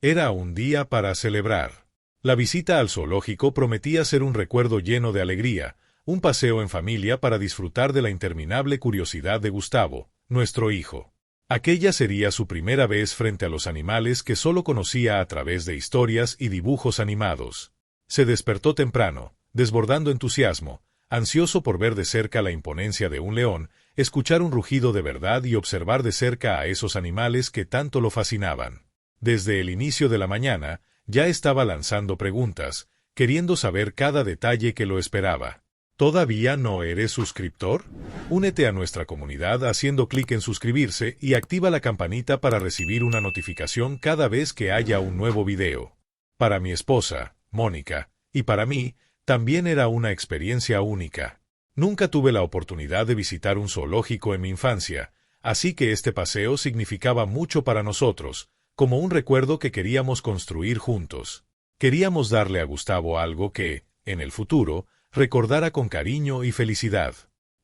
Era un día para celebrar. La visita al zoológico prometía ser un recuerdo lleno de alegría, un paseo en familia para disfrutar de la interminable curiosidad de Gustavo, nuestro hijo. Aquella sería su primera vez frente a los animales que solo conocía a través de historias y dibujos animados. Se despertó temprano, desbordando entusiasmo, ansioso por ver de cerca la imponencia de un león, escuchar un rugido de verdad y observar de cerca a esos animales que tanto lo fascinaban. Desde el inicio de la mañana, ya estaba lanzando preguntas, queriendo saber cada detalle que lo esperaba. ¿Todavía no eres suscriptor? Únete a nuestra comunidad haciendo clic en suscribirse y activa la campanita para recibir una notificación cada vez que haya un nuevo video. Para mi esposa, Mónica, y para mí, también era una experiencia única. Nunca tuve la oportunidad de visitar un zoológico en mi infancia, así que este paseo significaba mucho para nosotros, como un recuerdo que queríamos construir juntos. Queríamos darle a Gustavo algo que, en el futuro, recordara con cariño y felicidad.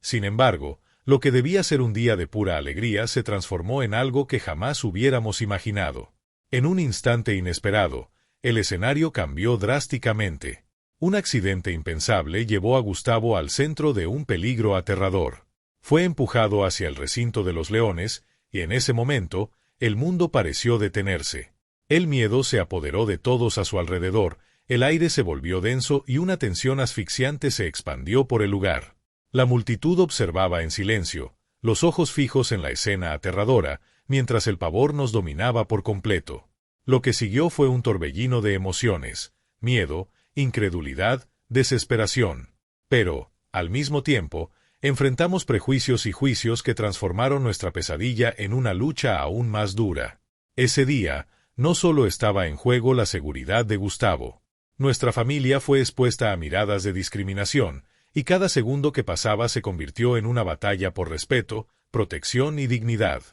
Sin embargo, lo que debía ser un día de pura alegría se transformó en algo que jamás hubiéramos imaginado. En un instante inesperado, el escenario cambió drásticamente. Un accidente impensable llevó a Gustavo al centro de un peligro aterrador. Fue empujado hacia el recinto de los leones, y en ese momento, el mundo pareció detenerse. El miedo se apoderó de todos a su alrededor, el aire se volvió denso y una tensión asfixiante se expandió por el lugar. La multitud observaba en silencio, los ojos fijos en la escena aterradora, mientras el pavor nos dominaba por completo. Lo que siguió fue un torbellino de emociones, miedo, incredulidad, desesperación. Pero, al mismo tiempo, enfrentamos prejuicios y juicios que transformaron nuestra pesadilla en una lucha aún más dura. Ese día, no solo estaba en juego la seguridad de Gustavo. Nuestra familia fue expuesta a miradas de discriminación, y cada segundo que pasaba se convirtió en una batalla por respeto, protección y dignidad.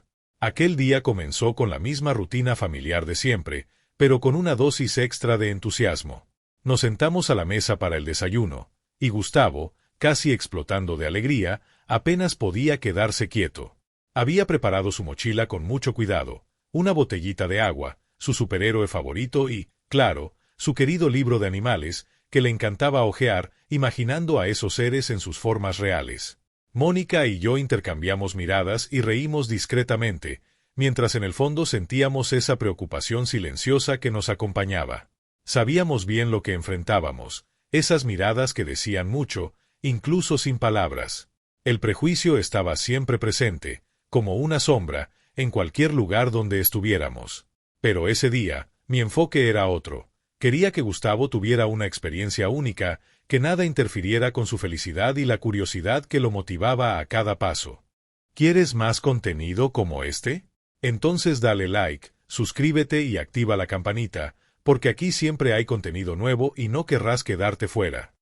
Aquel día comenzó con la misma rutina familiar de siempre, pero con una dosis extra de entusiasmo. Nos sentamos a la mesa para el desayuno, y Gustavo, casi explotando de alegría, apenas podía quedarse quieto. Había preparado su mochila con mucho cuidado, una botellita de agua, su superhéroe favorito y, claro, su querido libro de animales, que le encantaba hojear, imaginando a esos seres en sus formas reales. Mónica y yo intercambiamos miradas y reímos discretamente, mientras en el fondo sentíamos esa preocupación silenciosa que nos acompañaba. Sabíamos bien lo que enfrentábamos, esas miradas que decían mucho, incluso sin palabras. El prejuicio estaba siempre presente, como una sombra, en cualquier lugar donde estuviéramos. Pero ese día, mi enfoque era otro. Quería que Gustavo tuviera una experiencia única, que nada interfiriera con su felicidad y la curiosidad que lo motivaba a cada paso. ¿Quieres más contenido como este? Entonces dale like, suscríbete y activa la campanita, porque aquí siempre hay contenido nuevo y no querrás quedarte fuera.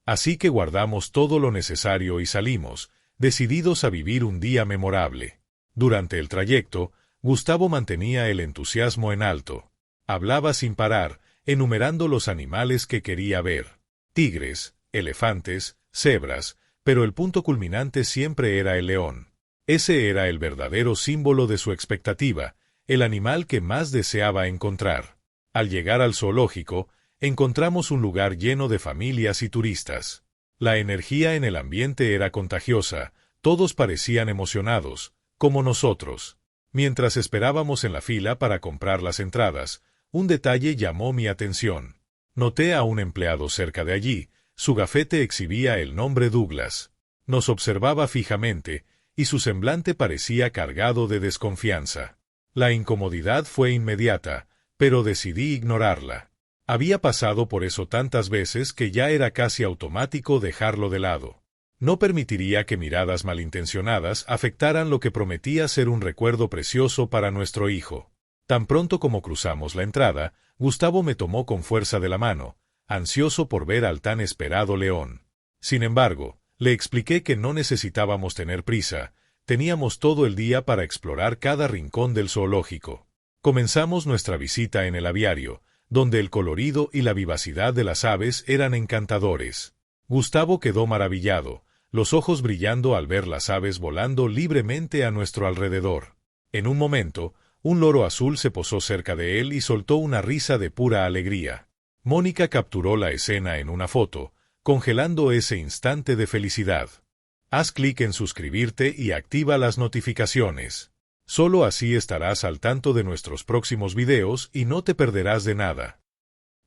Así que guardamos todo lo necesario y salimos, decididos a vivir un día memorable. Durante el trayecto, Gustavo mantenía el entusiasmo en alto. Hablaba sin parar, enumerando los animales que quería ver. Tigres, elefantes, cebras, pero el punto culminante siempre era el león. Ese era el verdadero símbolo de su expectativa, el animal que más deseaba encontrar. Al llegar al zoológico, encontramos un lugar lleno de familias y turistas. La energía en el ambiente era contagiosa, todos parecían emocionados, como nosotros. Mientras esperábamos en la fila para comprar las entradas, un detalle llamó mi atención. Noté a un empleado cerca de allí, su gafete exhibía el nombre Douglas. Nos observaba fijamente, y su semblante parecía cargado de desconfianza. La incomodidad fue inmediata, pero decidí ignorarla. Había pasado por eso tantas veces que ya era casi automático dejarlo de lado. No permitiría que miradas malintencionadas afectaran lo que prometía ser un recuerdo precioso para nuestro hijo. Tan pronto como cruzamos la entrada, Gustavo me tomó con fuerza de la mano, ansioso por ver al tan esperado león. Sin embargo, le expliqué que no necesitábamos tener prisa, teníamos todo el día para explorar cada rincón del zoológico. Comenzamos nuestra visita en el aviario, donde el colorido y la vivacidad de las aves eran encantadores. Gustavo quedó maravillado, los ojos brillando al ver las aves volando libremente a nuestro alrededor. En un momento, un loro azul se posó cerca de él y soltó una risa de pura alegría. Mónica capturó la escena en una foto, congelando ese instante de felicidad. Haz clic en suscribirte y activa las notificaciones. Solo así estarás al tanto de nuestros próximos videos y no te perderás de nada.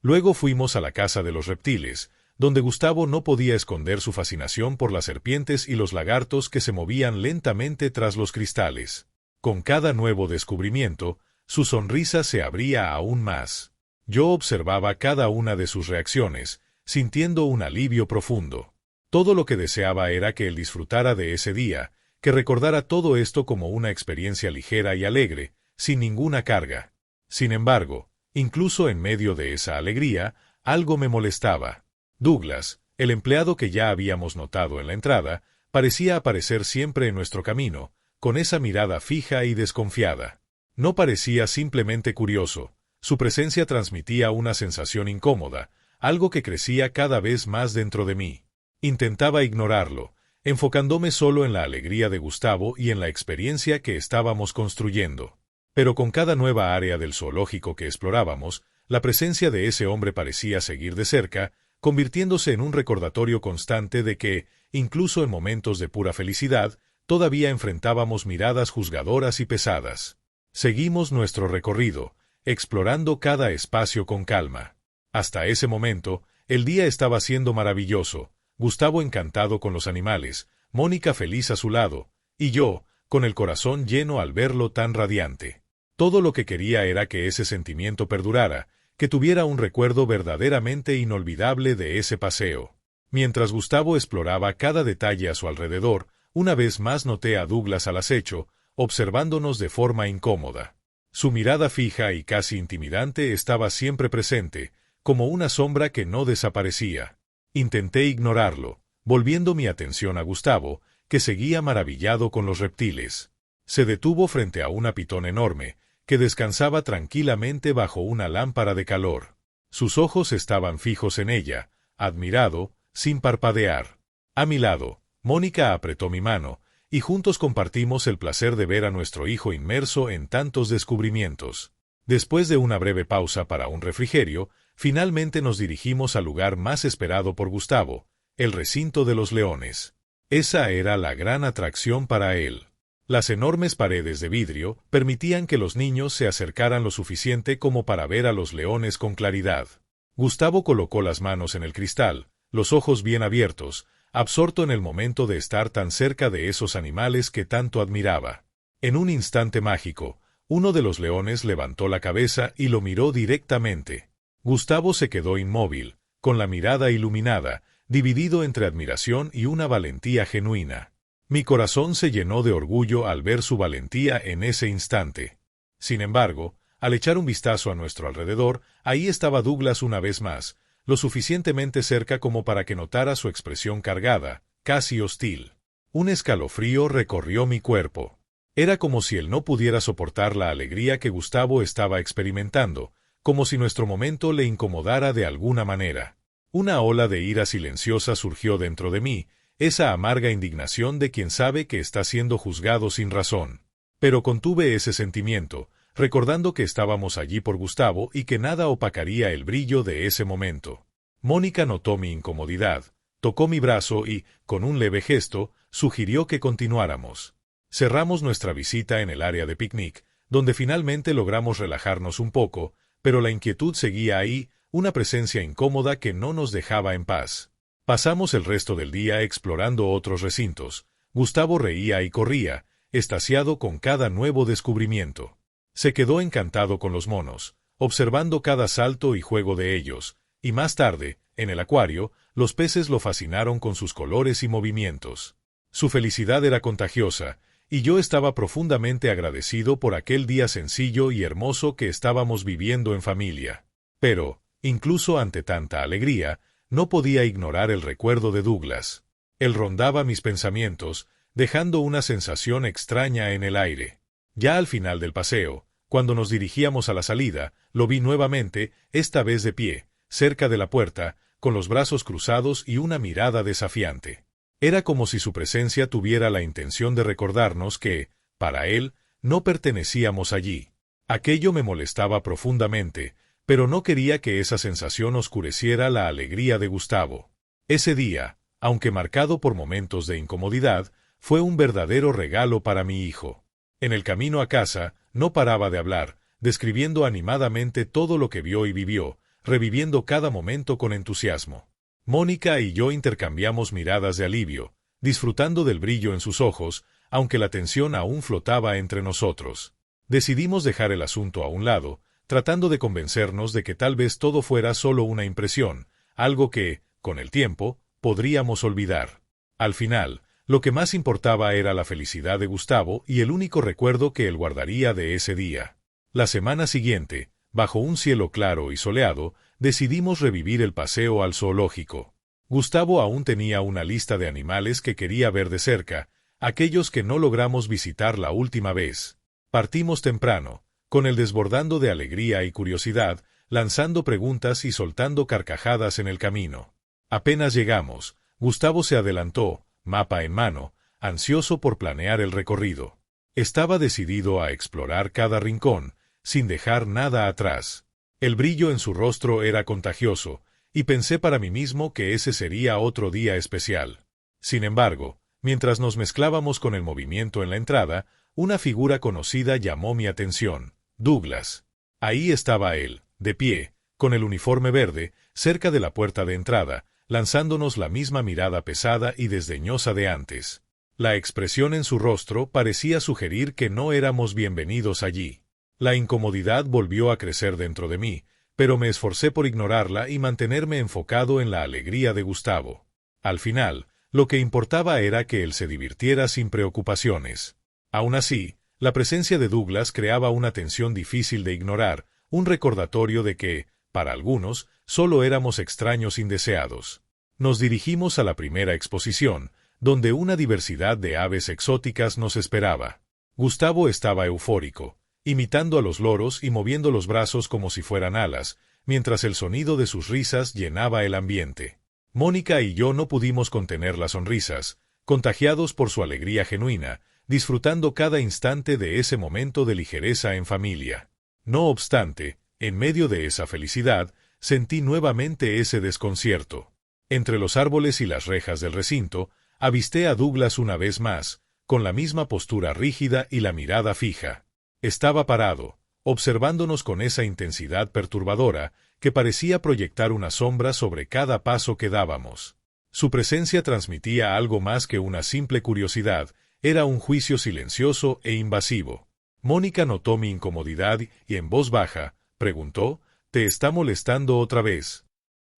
Luego fuimos a la casa de los reptiles, donde Gustavo no podía esconder su fascinación por las serpientes y los lagartos que se movían lentamente tras los cristales. Con cada nuevo descubrimiento, su sonrisa se abría aún más. Yo observaba cada una de sus reacciones, sintiendo un alivio profundo. Todo lo que deseaba era que él disfrutara de ese día, que recordara todo esto como una experiencia ligera y alegre, sin ninguna carga. Sin embargo, incluso en medio de esa alegría, algo me molestaba. Douglas, el empleado que ya habíamos notado en la entrada, parecía aparecer siempre en nuestro camino, con esa mirada fija y desconfiada. No parecía simplemente curioso. Su presencia transmitía una sensación incómoda, algo que crecía cada vez más dentro de mí. Intentaba ignorarlo, enfocándome solo en la alegría de Gustavo y en la experiencia que estábamos construyendo. Pero con cada nueva área del zoológico que explorábamos, la presencia de ese hombre parecía seguir de cerca, convirtiéndose en un recordatorio constante de que, incluso en momentos de pura felicidad, todavía enfrentábamos miradas juzgadoras y pesadas. Seguimos nuestro recorrido, explorando cada espacio con calma. Hasta ese momento, el día estaba siendo maravilloso, Gustavo encantado con los animales, Mónica feliz a su lado, y yo, con el corazón lleno al verlo tan radiante. Todo lo que quería era que ese sentimiento perdurara, que tuviera un recuerdo verdaderamente inolvidable de ese paseo. Mientras Gustavo exploraba cada detalle a su alrededor, una vez más noté a Douglas al acecho, observándonos de forma incómoda. Su mirada fija y casi intimidante estaba siempre presente, como una sombra que no desaparecía. Intenté ignorarlo, volviendo mi atención a Gustavo, que seguía maravillado con los reptiles. Se detuvo frente a una pitón enorme, que descansaba tranquilamente bajo una lámpara de calor. Sus ojos estaban fijos en ella, admirado, sin parpadear. A mi lado, Mónica apretó mi mano, y juntos compartimos el placer de ver a nuestro hijo inmerso en tantos descubrimientos. Después de una breve pausa para un refrigerio, finalmente nos dirigimos al lugar más esperado por Gustavo, el recinto de los leones. Esa era la gran atracción para él. Las enormes paredes de vidrio permitían que los niños se acercaran lo suficiente como para ver a los leones con claridad. Gustavo colocó las manos en el cristal, los ojos bien abiertos, absorto en el momento de estar tan cerca de esos animales que tanto admiraba. En un instante mágico, uno de los leones levantó la cabeza y lo miró directamente. Gustavo se quedó inmóvil, con la mirada iluminada, dividido entre admiración y una valentía genuina. Mi corazón se llenó de orgullo al ver su valentía en ese instante. Sin embargo, al echar un vistazo a nuestro alrededor, ahí estaba Douglas una vez más, lo suficientemente cerca como para que notara su expresión cargada, casi hostil. Un escalofrío recorrió mi cuerpo. Era como si él no pudiera soportar la alegría que Gustavo estaba experimentando, como si nuestro momento le incomodara de alguna manera. Una ola de ira silenciosa surgió dentro de mí, esa amarga indignación de quien sabe que está siendo juzgado sin razón. Pero contuve ese sentimiento, recordando que estábamos allí por Gustavo y que nada opacaría el brillo de ese momento. Mónica notó mi incomodidad, tocó mi brazo y, con un leve gesto, sugirió que continuáramos. Cerramos nuestra visita en el área de picnic, donde finalmente logramos relajarnos un poco, pero la inquietud seguía ahí, una presencia incómoda que no nos dejaba en paz. Pasamos el resto del día explorando otros recintos. Gustavo reía y corría, extasiado con cada nuevo descubrimiento. Se quedó encantado con los monos, observando cada salto y juego de ellos, y más tarde, en el acuario, los peces lo fascinaron con sus colores y movimientos. Su felicidad era contagiosa, y yo estaba profundamente agradecido por aquel día sencillo y hermoso que estábamos viviendo en familia. Pero, incluso ante tanta alegría, no podía ignorar el recuerdo de Douglas. Él rondaba mis pensamientos, dejando una sensación extraña en el aire. Ya al final del paseo, cuando nos dirigíamos a la salida, lo vi nuevamente, esta vez de pie, cerca de la puerta, con los brazos cruzados y una mirada desafiante. Era como si su presencia tuviera la intención de recordarnos que, para él, no pertenecíamos allí. Aquello me molestaba profundamente, pero no quería que esa sensación oscureciera la alegría de Gustavo. Ese día, aunque marcado por momentos de incomodidad, fue un verdadero regalo para mi hijo. En el camino a casa, no paraba de hablar, describiendo animadamente todo lo que vio y vivió, reviviendo cada momento con entusiasmo. Mónica y yo intercambiamos miradas de alivio, disfrutando del brillo en sus ojos, aunque la tensión aún flotaba entre nosotros. Decidimos dejar el asunto a un lado, tratando de convencernos de que tal vez todo fuera solo una impresión, algo que, con el tiempo, podríamos olvidar. Al final, lo que más importaba era la felicidad de Gustavo y el único recuerdo que él guardaría de ese día. La semana siguiente, bajo un cielo claro y soleado, decidimos revivir el paseo al zoológico. Gustavo aún tenía una lista de animales que quería ver de cerca, aquellos que no logramos visitar la última vez. Partimos temprano, con él desbordando de alegría y curiosidad, lanzando preguntas y soltando carcajadas en el camino. Apenas llegamos, Gustavo se adelantó, mapa en mano, ansioso por planear el recorrido. Estaba decidido a explorar cada rincón, sin dejar nada atrás. El brillo en su rostro era contagioso, y pensé para mí mismo que ese sería otro día especial. Sin embargo, mientras nos mezclábamos con el movimiento en la entrada, una figura conocida llamó mi atención: Douglas. Ahí estaba él, de pie, con el uniforme verde, cerca de la puerta de entrada, lanzándonos la misma mirada pesada y desdeñosa de antes. La expresión en su rostro parecía sugerir que no éramos bienvenidos allí. La incomodidad volvió a crecer dentro de mí, pero me esforcé por ignorarla y mantenerme enfocado en la alegría de Gustavo. Al final, lo que importaba era que él se divirtiera sin preocupaciones. Aún así, la presencia de Douglas creaba una tensión difícil de ignorar, un recordatorio de que, para algunos, solo éramos extraños indeseados. Nos dirigimos a la primera exposición, donde una diversidad de aves exóticas nos esperaba. Gustavo estaba eufórico, imitando a los loros y moviendo los brazos como si fueran alas, mientras el sonido de sus risas llenaba el ambiente. Mónica y yo no pudimos contener las sonrisas, contagiados por su alegría genuina, disfrutando cada instante de ese momento de ligereza en familia. No obstante, en medio de esa felicidad, sentí nuevamente ese desconcierto. Entre los árboles y las rejas del recinto, avisté a Douglas una vez más, con la misma postura rígida y la mirada fija. Estaba parado, observándonos con esa intensidad perturbadora, que parecía proyectar una sombra sobre cada paso que dábamos. Su presencia transmitía algo más que una simple curiosidad, era un juicio silencioso e invasivo. Mónica notó mi incomodidad y en voz baja, preguntó: ¿Te está molestando otra vez?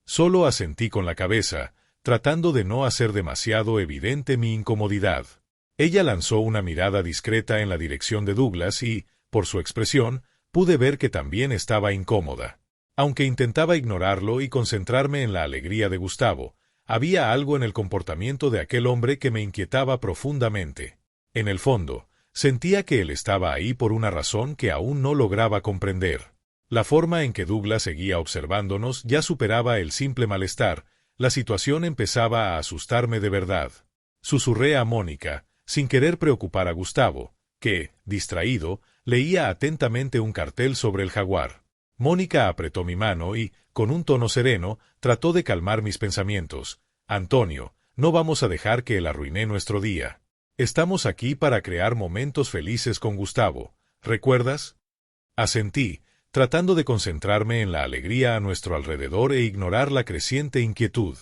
Solo asentí con la cabeza, tratando de no hacer demasiado evidente mi incomodidad. Ella lanzó una mirada discreta en la dirección de Douglas y, por su expresión, pude ver que también estaba incómoda. Aunque intentaba ignorarlo y concentrarme en la alegría de Gustavo, había algo en el comportamiento de aquel hombre que me inquietaba profundamente. En el fondo, sentía que él estaba ahí por una razón que aún no lograba comprender. La forma en que Douglas seguía observándonos ya superaba el simple malestar, la situación empezaba a asustarme de verdad. Susurré a Mónica, sin querer preocupar a Gustavo, que, distraído, leía atentamente un cartel sobre el jaguar. Mónica apretó mi mano y, con un tono sereno, trató de calmar mis pensamientos. Antonio, no vamos a dejar que él arruine nuestro día. Estamos aquí para crear momentos felices con Gustavo, ¿recuerdas? Asentí, tratando de concentrarme en la alegría a nuestro alrededor e ignorar la creciente inquietud.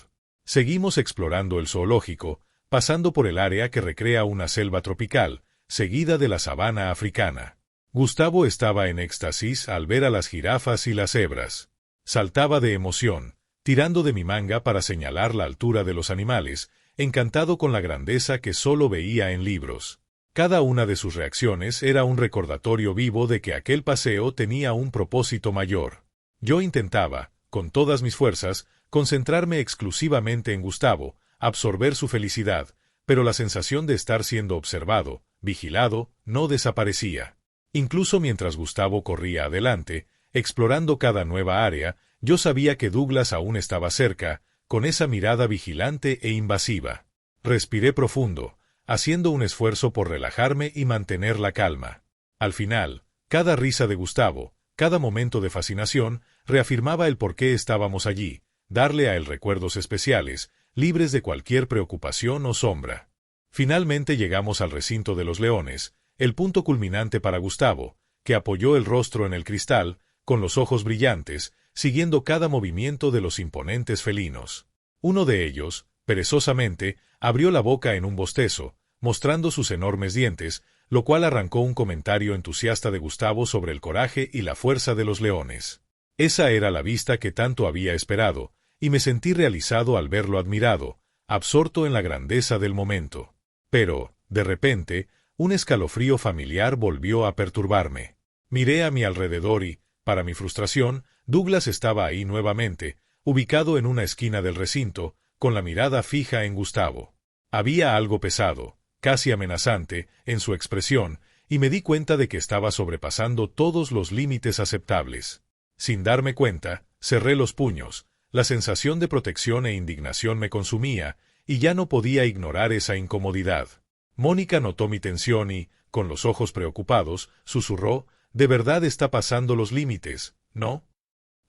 Seguimos explorando el zoológico, pasando por el área que recrea una selva tropical, seguida de la sabana africana. Gustavo estaba en éxtasis al ver a las jirafas y las cebras. Saltaba de emoción, tirando de mi manga para señalar la altura de los animales, encantado con la grandeza que solo veía en libros. Cada una de sus reacciones era un recordatorio vivo de que aquel paseo tenía un propósito mayor. Yo intentaba, con todas mis fuerzas, concentrarme exclusivamente en Gustavo, absorber su felicidad, pero la sensación de estar siendo observado, vigilado, no desaparecía. Incluso mientras Gustavo corría adelante, explorando cada nueva área, yo sabía que Douglas aún estaba cerca, con esa mirada vigilante e invasiva. Respiré profundo, haciendo un esfuerzo por relajarme y mantener la calma. Al final, Cada risa de Gustavo, cada momento de fascinación, reafirmaba el por qué estábamos allí, darle a él recuerdos especiales, libres de cualquier preocupación o sombra. Finalmente llegamos al recinto de los leones, el punto culminante para Gustavo, que apoyó el rostro en el cristal, con los ojos brillantes, siguiendo cada movimiento de los imponentes felinos. Uno de ellos, perezosamente, abrió la boca en un bostezo, mostrando sus enormes dientes, lo cual arrancó un comentario entusiasta de Gustavo sobre el coraje y la fuerza de los leones. Esa era la vista que tanto había esperado, y me sentí realizado al verlo admirado, absorto en la grandeza del momento. Pero, de repente, un escalofrío familiar volvió a perturbarme. Miré a mi alrededor y, para mi frustración, Douglas estaba ahí nuevamente, ubicado en una esquina del recinto, con la mirada fija en Gustavo. Había algo pesado, casi amenazante, en su expresión, y me di cuenta de que estaba sobrepasando todos los límites aceptables. Sin darme cuenta, cerré los puños, la sensación de protección e indignación me consumía, y ya no podía ignorar esa incomodidad. Mónica notó mi tensión y, con los ojos preocupados, susurró: «¿De verdad está pasando los límites, no?».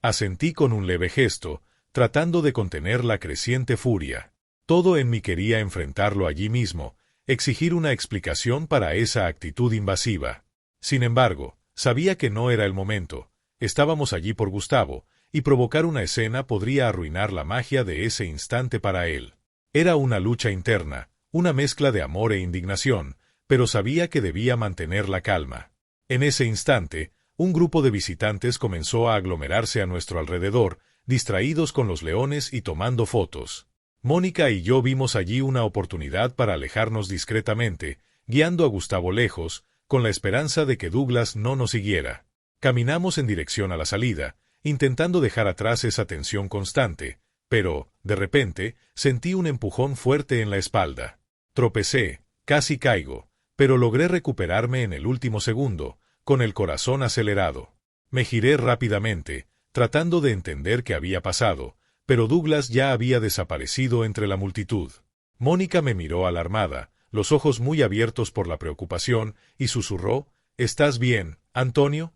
Asentí con un leve gesto, tratando de contener la creciente furia. Todo en mí quería enfrentarlo allí mismo, exigir una explicación para esa actitud invasiva. Sin embargo, sabía que no era el momento. Estábamos allí por Gustavo, y provocar una escena podría arruinar la magia de ese instante para él. Era una lucha interna, una mezcla de amor e indignación, pero sabía que debía mantener la calma. En ese instante, un grupo de visitantes comenzó a aglomerarse a nuestro alrededor, distraídos con los leones y tomando fotos. Mónica y yo vimos allí una oportunidad para alejarnos discretamente, guiando a Gustavo lejos, con la esperanza de que Douglas no nos siguiera. Caminamos en dirección a la salida, intentando dejar atrás esa tensión constante, pero, de repente, sentí un empujón fuerte en la espalda. Tropecé, casi caigo, pero logré recuperarme en el último segundo, con el corazón acelerado. Me giré rápidamente, tratando de entender qué había pasado, pero Douglas ya había desaparecido entre la multitud. Mónica me miró alarmada, los ojos muy abiertos por la preocupación, y susurró: «¿Estás bien, Antonio?».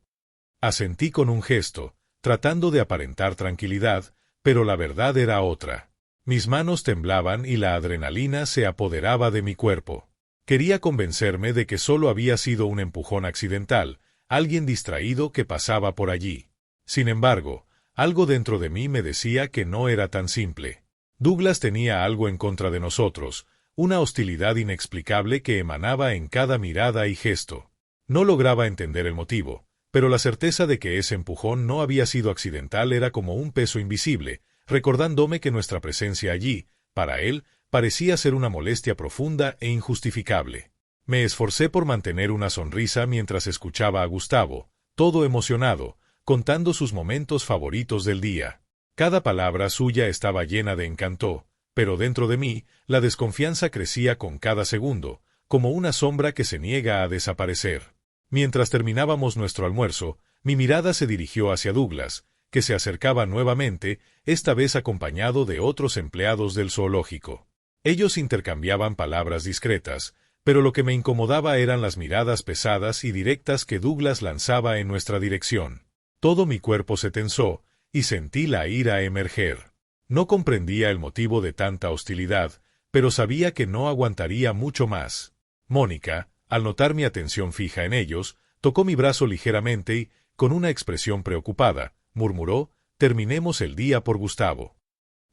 Asentí con un gesto, tratando de aparentar tranquilidad, pero la verdad era otra. Mis manos temblaban y la adrenalina se apoderaba de mi cuerpo. Quería convencerme de que solo había sido un empujón accidental, alguien distraído que pasaba por allí. Sin embargo, algo dentro de mí me decía que no era tan simple. Douglas tenía algo en contra de nosotros, una hostilidad inexplicable que emanaba en cada mirada y gesto. No lograba entender el motivo, pero la certeza de que ese empujón no había sido accidental era como un peso invisible, recordándome que nuestra presencia allí, para él, parecía ser una molestia profunda e injustificable. Me esforcé por mantener una sonrisa mientras escuchaba a Gustavo, todo emocionado, contando sus momentos favoritos del día. Cada palabra suya estaba llena de encanto, pero dentro de mí, la desconfianza crecía con cada segundo, como una sombra que se niega a desaparecer. Mientras terminábamos nuestro almuerzo, mi mirada se dirigió hacia Douglas, que se acercaba nuevamente, esta vez acompañado de otros empleados del zoológico. Ellos intercambiaban palabras discretas, pero lo que me incomodaba eran las miradas pesadas y directas que Douglas lanzaba en nuestra dirección. Todo mi cuerpo se tensó, y sentí la ira emerger. No comprendía el motivo de tanta hostilidad, pero sabía que no aguantaría mucho más. Mónica, al notar mi atención fija en ellos, tocó mi brazo ligeramente y, con una expresión preocupada, murmuró: «Terminemos el día por Gustavo».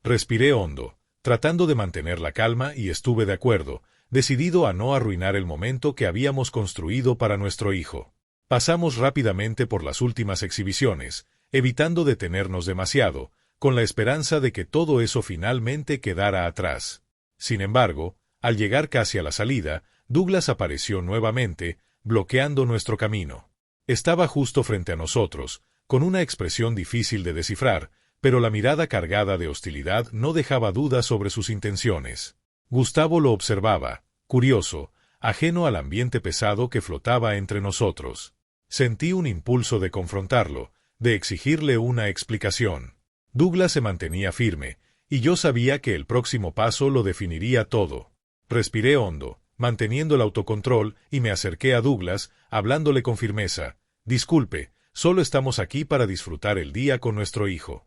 Respiré hondo, tratando de mantener la calma, y estuve de acuerdo, decidido a no arruinar el momento que habíamos construido para nuestro hijo. Pasamos rápidamente por las últimas exhibiciones, evitando detenernos demasiado, con la esperanza de que todo eso finalmente quedara atrás. Sin embargo, al llegar casi a la salida, Douglas apareció nuevamente, bloqueando nuestro camino. Estaba justo frente a nosotros, con una expresión difícil de descifrar, pero la mirada cargada de hostilidad no dejaba dudas sobre sus intenciones. Gustavo lo observaba, curioso, ajeno al ambiente pesado que flotaba entre nosotros. Sentí un impulso de confrontarlo, de exigirle una explicación. Douglas se mantenía firme, y yo sabía que el próximo paso lo definiría todo. Respiré hondo, manteniendo el autocontrol, y me acerqué a Douglas, hablándole con firmeza. Disculpe, solo estamos aquí para disfrutar el día con nuestro hijo.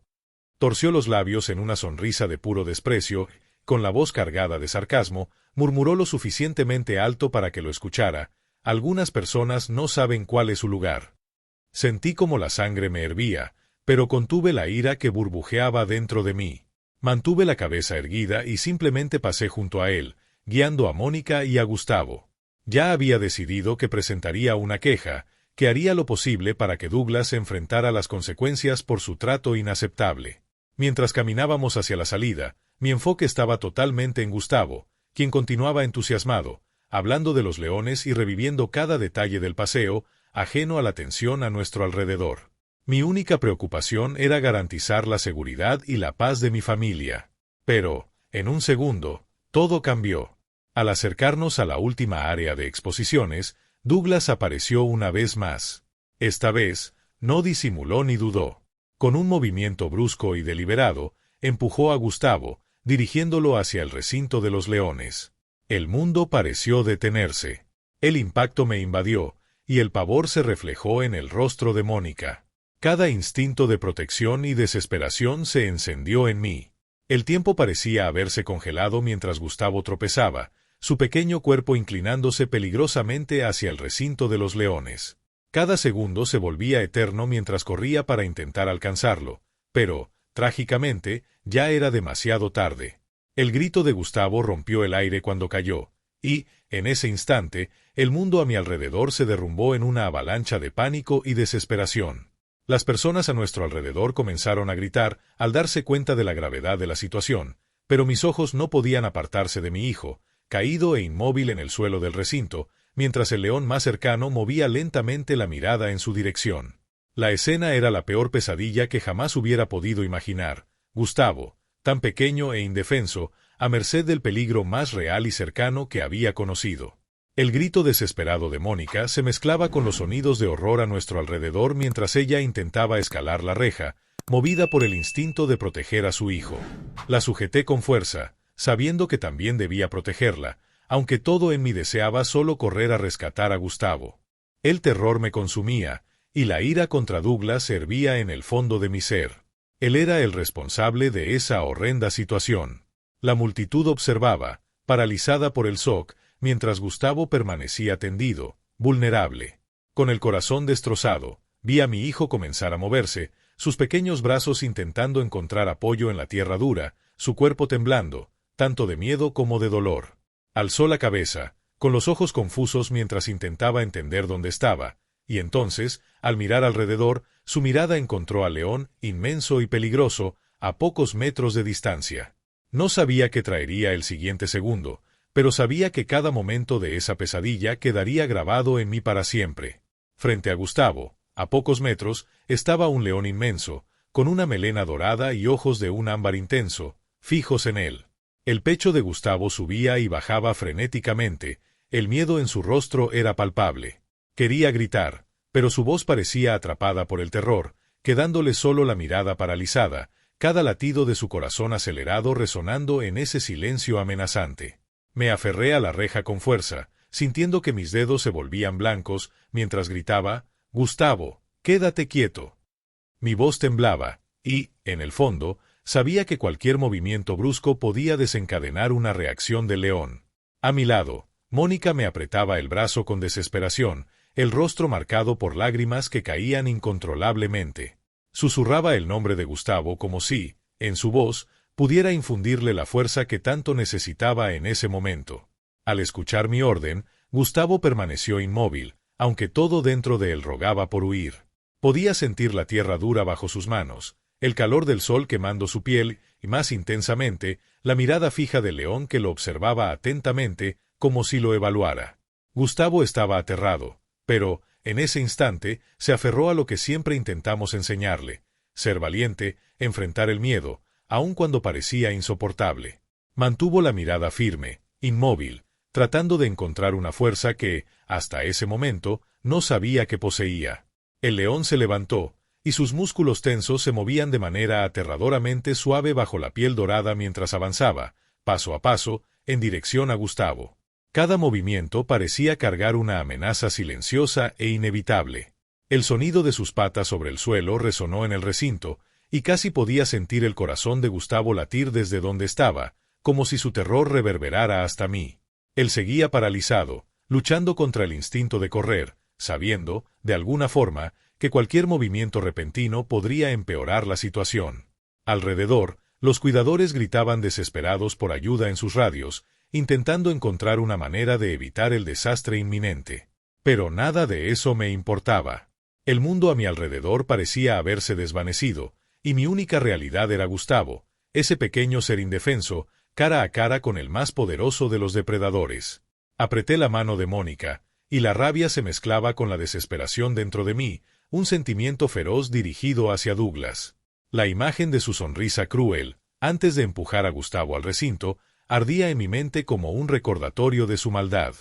Torció los labios en una sonrisa de puro desprecio, con la voz cargada de sarcasmo, murmuró lo suficientemente alto para que lo escuchara: algunas personas no saben cuál es su lugar. Sentí como la sangre me hervía, pero contuve la ira que burbujeaba dentro de mí. Mantuve la cabeza erguida y simplemente pasé junto a él, guiando a Mónica y a Gustavo. Ya había decidido que presentaría una queja, que haría lo posible para que Douglas enfrentara las consecuencias por su trato inaceptable. Mientras caminábamos hacia la salida, mi enfoque estaba totalmente en Gustavo, quien continuaba entusiasmado, hablando de los leones y reviviendo cada detalle del paseo, ajeno a la tensión a nuestro alrededor. Mi única preocupación era garantizar la seguridad y la paz de mi familia. Pero, en un segundo, todo cambió. Al acercarnos a la última área de exposiciones, Douglas apareció una vez más. Esta vez, no disimuló ni dudó. Con un movimiento brusco y deliberado, empujó a Gustavo, dirigiéndolo hacia el recinto de los leones. El mundo pareció detenerse. El impacto me invadió, y el pavor se reflejó en el rostro de Mónica. Cada instinto de protección y desesperación se encendió en mí. El tiempo parecía haberse congelado mientras Gustavo tropezaba, su pequeño cuerpo inclinándose peligrosamente hacia el recinto de los leones. Cada segundo se volvía eterno mientras corría para intentar alcanzarlo, pero, trágicamente, ya era demasiado tarde. El grito de Gustavo rompió el aire cuando cayó, y, en ese instante, el mundo a mi alrededor se derrumbó en una avalancha de pánico y desesperación. Las personas a nuestro alrededor comenzaron a gritar al darse cuenta de la gravedad de la situación, pero mis ojos no podían apartarse de mi hijo, caído e inmóvil en el suelo del recinto, mientras el león más cercano movía lentamente la mirada en su dirección. La escena era la peor pesadilla que jamás hubiera podido imaginar. Gustavo, tan pequeño e indefenso, a merced del peligro más real y cercano que había conocido. El grito desesperado de Mónica se mezclaba con los sonidos de horror a nuestro alrededor mientras ella intentaba escalar la reja, movida por el instinto de proteger a su hijo. La sujeté con fuerza, sabiendo que también debía protegerla, aunque todo en mí deseaba solo correr a rescatar a Gustavo. El terror me consumía, y la ira contra Douglas hervía en el fondo de mi ser. Él era el responsable de esa horrenda situación. La multitud observaba, paralizada por el shock, mientras Gustavo permanecía tendido, vulnerable. Con el corazón destrozado, vi a mi hijo comenzar a moverse, sus pequeños brazos intentando encontrar apoyo en la tierra dura, su cuerpo temblando, tanto de miedo como de dolor. Alzó la cabeza, con los ojos confusos mientras intentaba entender dónde estaba, y entonces, al mirar alrededor, su mirada encontró al león, inmenso y peligroso, a pocos metros de distancia. No sabía qué traería el siguiente segundo, pero sabía que cada momento de esa pesadilla quedaría grabado en mí para siempre. Frente a Gustavo, a pocos metros, estaba un león inmenso, con una melena dorada y ojos de un ámbar intenso, fijos en él. El pecho de Gustavo subía y bajaba frenéticamente, el miedo en su rostro era palpable. Quería gritar, pero su voz parecía atrapada por el terror, quedándole solo la mirada paralizada, cada latido de su corazón acelerado resonando en ese silencio amenazante. Me aferré a la reja con fuerza, sintiendo que mis dedos se volvían blancos, mientras gritaba: «Gustavo, quédate quieto». Mi voz temblaba, y, en el fondo, sabía que cualquier movimiento brusco podía desencadenar una reacción del león. A mi lado, Mónica me apretaba el brazo con desesperación, el rostro marcado por lágrimas que caían incontrolablemente. Susurraba el nombre de Gustavo como si, en su voz, pudiera infundirle la fuerza que tanto necesitaba en ese momento. Al escuchar mi orden, Gustavo permaneció inmóvil, aunque todo dentro de él rogaba por huir. Podía sentir la tierra dura bajo sus manos, el calor del sol quemando su piel, y más intensamente, la mirada fija del león que lo observaba atentamente, como si lo evaluara. Gustavo estaba aterrado, pero, en ese instante, se aferró a lo que siempre intentamos enseñarle: ser valiente, enfrentar el miedo, aun cuando parecía insoportable. Mantuvo la mirada firme, inmóvil, tratando de encontrar una fuerza que, hasta ese momento, no sabía que poseía. El león se levantó, y sus músculos tensos se movían de manera aterradoramente suave bajo la piel dorada mientras avanzaba, paso a paso, en dirección a Gustavo. Cada movimiento parecía cargar una amenaza silenciosa e inevitable. El sonido de sus patas sobre el suelo resonó en el recinto, y casi podía sentir el corazón de Gustavo latir desde donde estaba, como si su terror reverberara hasta mí. Él seguía paralizado, luchando contra el instinto de correr, sabiendo, de alguna forma, que cualquier movimiento repentino podría empeorar la situación. Alrededor, los cuidadores gritaban desesperados por ayuda en sus radios, intentando encontrar una manera de evitar el desastre inminente. Pero nada de eso me importaba. El mundo a mi alrededor parecía haberse desvanecido, y mi única realidad era Gustavo, ese pequeño ser indefenso, cara a cara con el más poderoso de los depredadores. Apreté la mano de Mónica, y la rabia se mezclaba con la desesperación dentro de mí, un sentimiento feroz dirigido hacia Douglas. La imagen de su sonrisa cruel, antes de empujar a Gustavo al recinto, ardía en mi mente como un recordatorio de su maldad.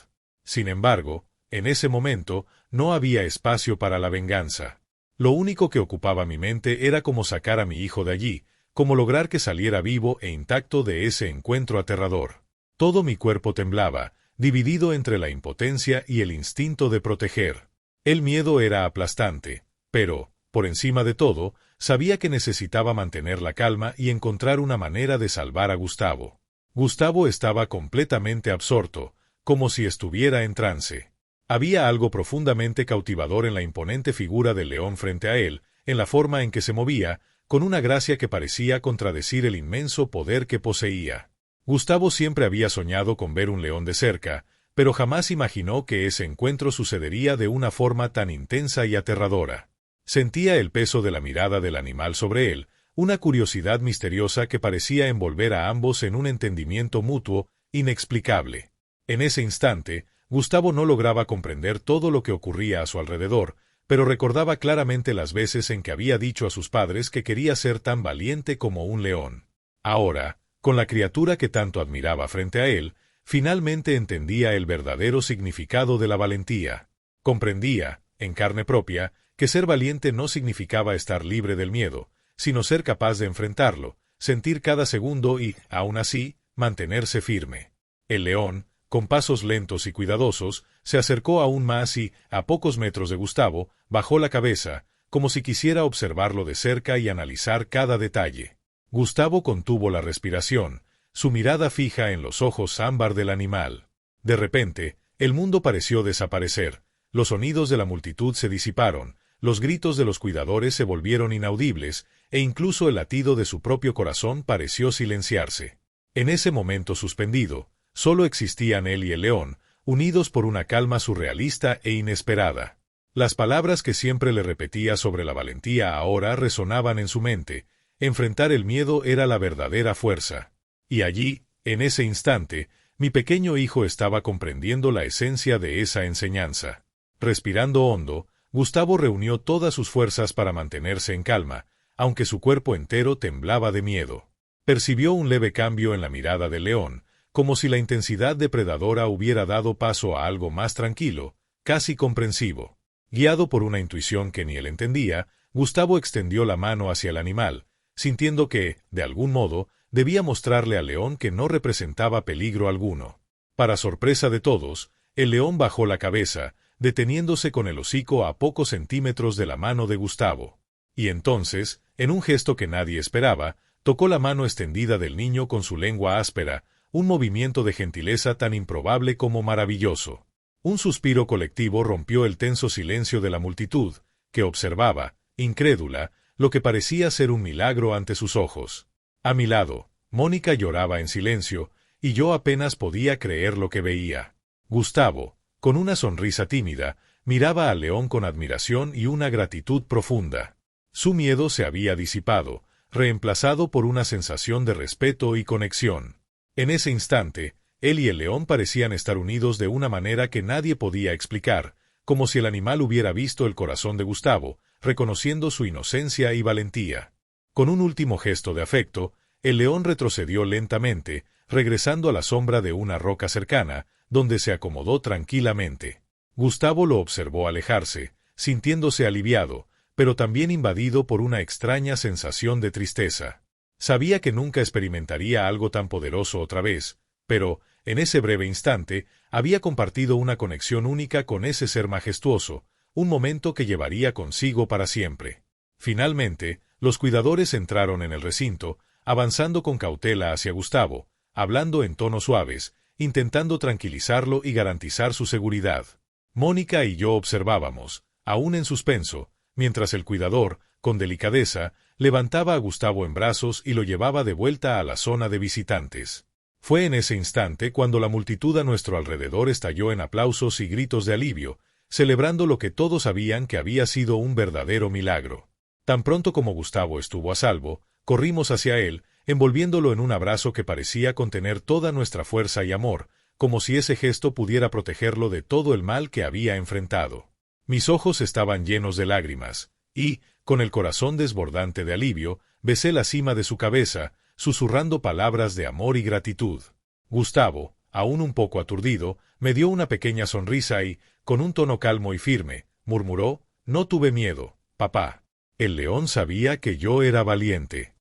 Sin embargo, en ese momento, no había espacio para la venganza. Lo único que ocupaba mi mente era cómo sacar a mi hijo de allí, cómo lograr que saliera vivo e intacto de ese encuentro aterrador. Todo mi cuerpo temblaba, dividido entre la impotencia y el instinto de proteger. El miedo era aplastante, pero, por encima de todo, sabía que necesitaba mantener la calma y encontrar una manera de salvar a Gustavo. Gustavo estaba completamente absorto, como si estuviera en trance. Había algo profundamente cautivador en la imponente figura del león frente a él, en la forma en que se movía, con una gracia que parecía contradecir el inmenso poder que poseía. Gustavo siempre había soñado con ver un león de cerca, pero jamás imaginó que ese encuentro sucedería de una forma tan intensa y aterradora. Sentía el peso de la mirada del animal sobre él, una curiosidad misteriosa que parecía envolver a ambos en un entendimiento mutuo, inexplicable. En ese instante, Gustavo no lograba comprender todo lo que ocurría a su alrededor, pero recordaba claramente las veces en que había dicho a sus padres que quería ser tan valiente como un león. Ahora, con la criatura que tanto admiraba frente a él, finalmente entendía el verdadero significado de la valentía. Comprendía, en carne propia, que ser valiente no significaba estar libre del miedo, sino ser capaz de enfrentarlo, sentir cada segundo y, aun así, mantenerse firme. El león, con pasos lentos y cuidadosos, se acercó aún más y, a pocos metros de Gustavo, bajó la cabeza, como si quisiera observarlo de cerca y analizar cada detalle. Gustavo contuvo la respiración, su mirada fija en los ojos ámbar del animal. De repente, el mundo pareció desaparecer, los sonidos de la multitud se disiparon, los gritos de los cuidadores se volvieron inaudibles, e incluso el latido de su propio corazón pareció silenciarse. En ese momento suspendido, solo existían él y el león, unidos por una calma surrealista e inesperada. Las palabras que siempre le repetía sobre la valentía ahora resonaban en su mente. Enfrentar el miedo era la verdadera fuerza. Y allí, en ese instante, mi pequeño hijo estaba comprendiendo la esencia de esa enseñanza. Respirando hondo, Gustavo reunió todas sus fuerzas para mantenerse en calma, aunque su cuerpo entero temblaba de miedo. Percibió un leve cambio en la mirada del león, como si la intensidad depredadora hubiera dado paso a algo más tranquilo, casi comprensivo. Guiado por una intuición que ni él entendía, Gustavo extendió la mano hacia el animal, sintiendo que, de algún modo, debía mostrarle al león que no representaba peligro alguno. Para sorpresa de todos, el león bajó la cabeza, deteniéndose con el hocico a pocos centímetros de la mano de Gustavo. Y entonces, en un gesto que nadie esperaba, tocó la mano extendida del niño con su lengua áspera, un movimiento de gentileza tan improbable como maravilloso. Un suspiro colectivo rompió el tenso silencio de la multitud, que observaba, incrédula, lo que parecía ser un milagro ante sus ojos. A mi lado, Mónica lloraba en silencio, y yo apenas podía creer lo que veía. Gustavo, con una sonrisa tímida, miraba al león con admiración y una gratitud profunda. Su miedo se había disipado, reemplazado por una sensación de respeto y conexión. En ese instante, él y el león parecían estar unidos de una manera que nadie podía explicar, como si el animal hubiera visto el corazón de Gustavo, reconociendo su inocencia y valentía. Con un último gesto de afecto, el león retrocedió lentamente, regresando a la sombra de una roca cercana, donde se acomodó tranquilamente. Gustavo lo observó alejarse, sintiéndose aliviado, pero también invadido por una extraña sensación de tristeza. Sabía que nunca experimentaría algo tan poderoso otra vez, pero, en ese breve instante, había compartido una conexión única con ese ser majestuoso, un momento que llevaría consigo para siempre. Finalmente, los cuidadores entraron en el recinto, avanzando con cautela hacia Gustavo, hablando en tonos suaves, intentando tranquilizarlo y garantizar su seguridad. Mónica y yo observábamos, aún en suspenso, mientras el cuidador, con delicadeza, levantaba a Gustavo en brazos y lo llevaba de vuelta a la zona de visitantes. Fue en ese instante cuando la multitud a nuestro alrededor estalló en aplausos y gritos de alivio, celebrando lo que todos sabían que había sido un verdadero milagro. Tan pronto como Gustavo estuvo a salvo, corrimos hacia él, envolviéndolo en un abrazo que parecía contener toda nuestra fuerza y amor, como si ese gesto pudiera protegerlo de todo el mal que había enfrentado. Mis ojos estaban llenos de lágrimas, y, con el corazón desbordante de alivio, besé la cima de su cabeza, susurrando palabras de amor y gratitud. Gustavo, aún un poco aturdido, me dio una pequeña sonrisa y, con un tono calmo y firme, murmuró: «No tuve miedo, papá». El león sabía que yo era valiente.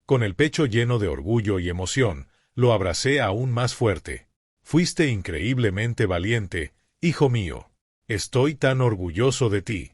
Con el pecho lleno de orgullo y emoción, lo abracé aún más fuerte. «Fuiste increíblemente valiente, hijo mío. Estoy tan orgulloso de ti».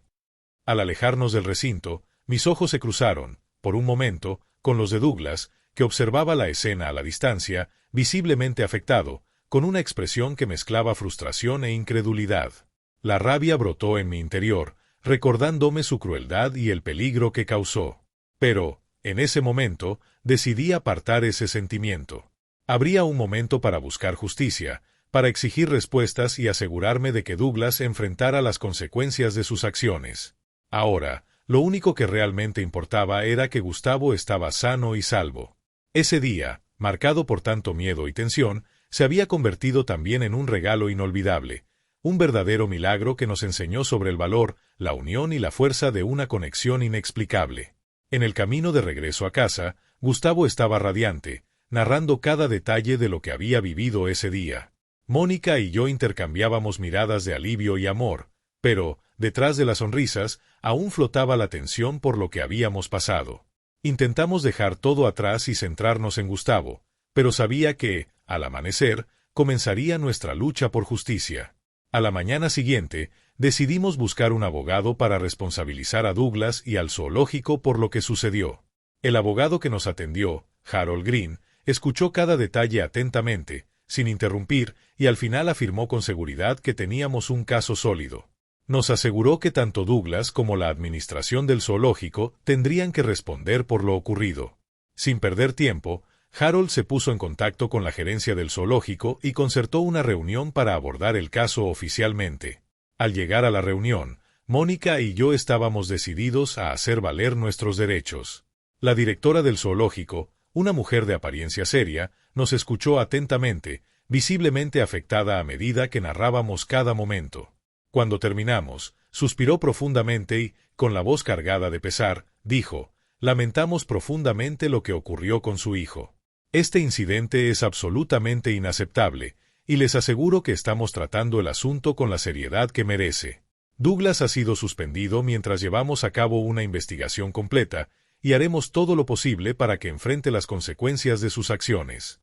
Al alejarnos del recinto, mis ojos se cruzaron, por un momento, con los de Douglas, que observaba la escena a la distancia, visiblemente afectado, con una expresión que mezclaba frustración e incredulidad. La rabia brotó en mi interior, recordándome su crueldad y el peligro que causó. Pero, en ese momento, decidí apartar ese sentimiento. Habría un momento para buscar justicia, para exigir respuestas y asegurarme de que Douglas enfrentara las consecuencias de sus acciones. Ahora, lo único que realmente importaba era que Gustavo estaba sano y salvo. Ese día, marcado por tanto miedo y tensión, se había convertido también en un regalo inolvidable, un verdadero milagro que nos enseñó sobre el valor, la unión y la fuerza de una conexión inexplicable. En el camino de regreso a casa, Gustavo estaba radiante, narrando cada detalle de lo que había vivido ese día. Mónica y yo intercambiábamos miradas de alivio y amor, pero, detrás de las sonrisas, aún flotaba la tensión por lo que habíamos pasado. Intentamos dejar todo atrás y centrarnos en Gustavo, pero sabía que, al amanecer, comenzaría nuestra lucha por justicia. A la mañana siguiente, decidimos buscar un abogado para responsabilizar a Douglas y al zoológico por lo que sucedió. El abogado que nos atendió, Harold Green, escuchó cada detalle atentamente, sin interrumpir, y al final afirmó con seguridad que teníamos un caso sólido. Nos aseguró que tanto Douglas como la administración del zoológico tendrían que responder por lo ocurrido. Sin perder tiempo, Harold se puso en contacto con la gerencia del zoológico y concertó una reunión para abordar el caso oficialmente. Al llegar a la reunión, Mónica y yo estábamos decididos a hacer valer nuestros derechos. La directora del zoológico, una mujer de apariencia seria, nos escuchó atentamente, visiblemente afectada a medida que narrábamos cada momento. Cuando terminamos, suspiró profundamente y, con la voz cargada de pesar, dijo: «Lamentamos profundamente lo que ocurrió con su hijo. Este incidente es absolutamente inaceptable, y les aseguro que estamos tratando el asunto con la seriedad que merece. Douglas ha sido suspendido mientras llevamos a cabo una investigación completa, y haremos todo lo posible para que enfrente las consecuencias de sus acciones».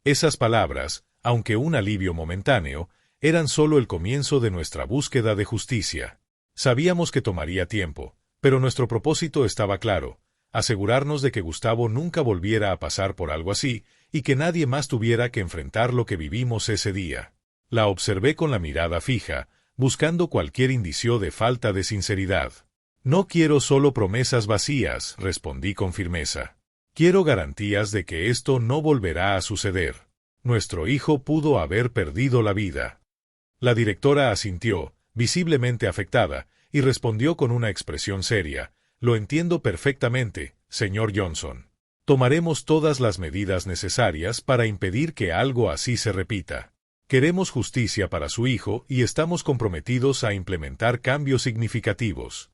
Esas palabras, aunque un alivio momentáneo, eran solo el comienzo de nuestra búsqueda de justicia. Sabíamos que tomaría tiempo, pero nuestro propósito estaba claro: asegurarnos de que Gustavo nunca volviera a pasar por algo así, y que nadie más tuviera que enfrentar lo que vivimos ese día. La observé con la mirada fija, buscando cualquier indicio de falta de sinceridad. «No quiero solo promesas vacías», respondí con firmeza. «Quiero garantías de que esto no volverá a suceder. Nuestro hijo pudo haber perdido la vida». La directora asintió, visiblemente afectada, y respondió con una expresión seria: «Lo entiendo perfectamente, señor Johnson. Tomaremos todas las medidas necesarias para impedir que algo así se repita. Queremos justicia para su hijo y estamos comprometidos a implementar cambios significativos».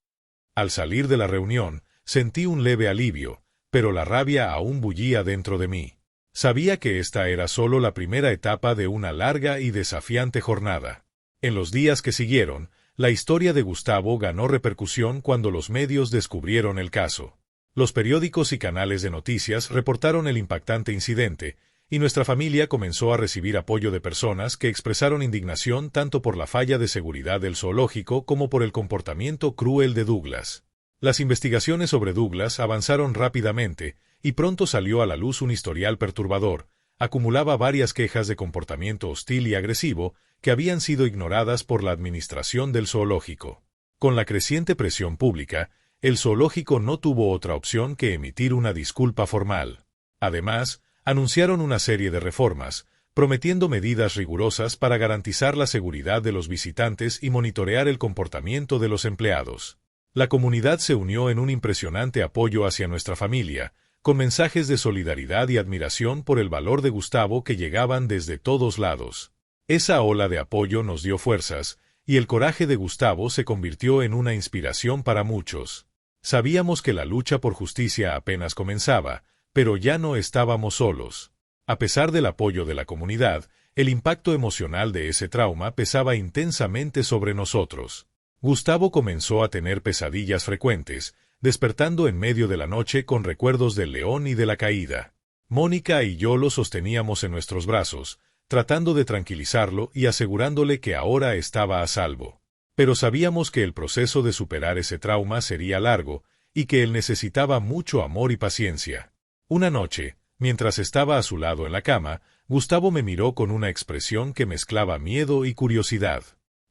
Al salir de la reunión, sentí un leve alivio, pero la rabia aún bullía dentro de mí. Sabía que esta era solo la primera etapa de una larga y desafiante jornada. En los días que siguieron, la historia de Gustavo ganó repercusión cuando los medios descubrieron el caso. Los periódicos y canales de noticias reportaron el impactante incidente, y nuestra familia comenzó a recibir apoyo de personas que expresaron indignación tanto por la falla de seguridad del zoológico como por el comportamiento cruel de Douglas. Las investigaciones sobre Douglas avanzaron rápidamente, y pronto salió a la luz un historial perturbador. Acumulaba varias quejas de comportamiento hostil y agresivo que habían sido ignoradas por la administración del zoológico. Con la creciente presión pública, el zoológico no tuvo otra opción que emitir una disculpa formal. Además, anunciaron una serie de reformas, prometiendo medidas rigurosas para garantizar la seguridad de los visitantes y monitorear el comportamiento de los empleados. La comunidad se unió en un impresionante apoyo hacia nuestra familia, con mensajes de solidaridad y admiración por el valor de Gustavo que llegaban desde todos lados. Esa ola de apoyo nos dio fuerzas, y el coraje de Gustavo se convirtió en una inspiración para muchos. Sabíamos que la lucha por justicia apenas comenzaba, pero ya no estábamos solos. A pesar del apoyo de la comunidad, el impacto emocional de ese trauma pesaba intensamente sobre nosotros. Gustavo comenzó a tener pesadillas frecuentes, despertando en medio de la noche con recuerdos del león y de la caída. Mónica y yo lo sosteníamos en nuestros brazos, tratando de tranquilizarlo y asegurándole que ahora estaba a salvo. Pero sabíamos que el proceso de superar ese trauma sería largo y que él necesitaba mucho amor y paciencia. Una noche, mientras estaba a su lado en la cama, Gustavo me miró con una expresión que mezclaba miedo y curiosidad.